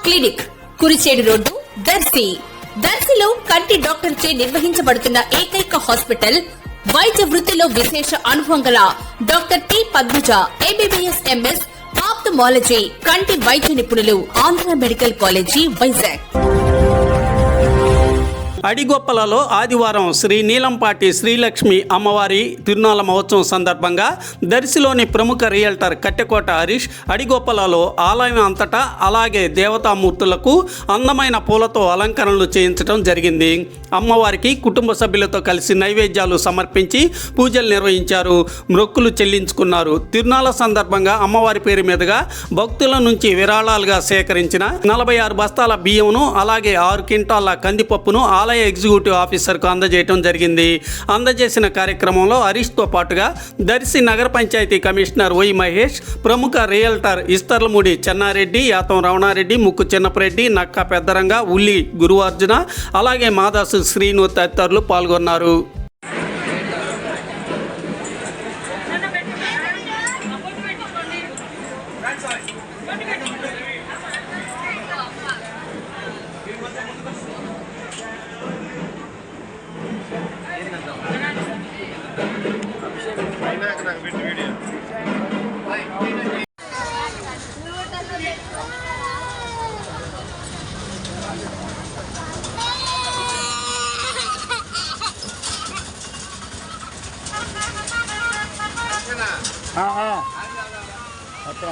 Clinic, Kurichedu road, Darsi. దర్శిలో కంటి doctor చే నిర్వహించబడుతున్న ఏకైక హాస్పిటల్, వైద్య వృత్తిలో విశేష అనుభవం గల doctor T Padmaja, MBBS MS, ophthalmology, కంటి వైద్య నిపుణులు, ఆంధ్ర మెడికల్ కాలేజీ, వైజాగ్. అడిగొప్పలలో ఆదివారం శ్రీ నీలంపాటి శ్రీలక్ష్మి అమ్మవారి తిరునాళ్ల మహోత్సవం సందర్భంగా దర్శిలోని ప్రముఖ రియల్టర్ కట్టెకోట హరీష్ అడిగొప్పలలో ఆలయం అంతటా అలాగే దేవతామూర్తులకు అందమైన పూలతో అలంకరణలు చేయించడం జరిగింది. అమ్మవారికి కుటుంబ సభ్యులతో కలిసి నైవేద్యాలు సమర్పించి పూజలు నిర్వహించారు, మొక్కులు చెల్లించుకున్నారు. తిరునాళ్ల సందర్భంగా అమ్మవారి పేరు మీదుగా భక్తుల నుంచి విరాళాలుగా సేకరించిన 46 బస్తాల బియ్యంను అలాగే 6 క్వింటాల కందిపప్పును ఆలయ ఎగ్జిక్యూటివ్ ఆఫీసర్కు అందజేయడం జరిగింది. అందజేసిన కార్యక్రమంలో హరీష్తో పాటుగా దర్శి నగర పంచాయతీ కమిషనర్ వై మహేష్, ప్రముఖ రియల్టర్ ఇస్తర్లమూడి చెన్నారెడ్డి, యాతం రమణారెడ్డి, ముక్కు చిన్నపరెడ్డి, నక్క పెద్దరంగ, ఉల్లి గురువార్జున, అలాగే మాదాసు శ్రీను తదితరులు పాల్గొన్నారు. అట్లా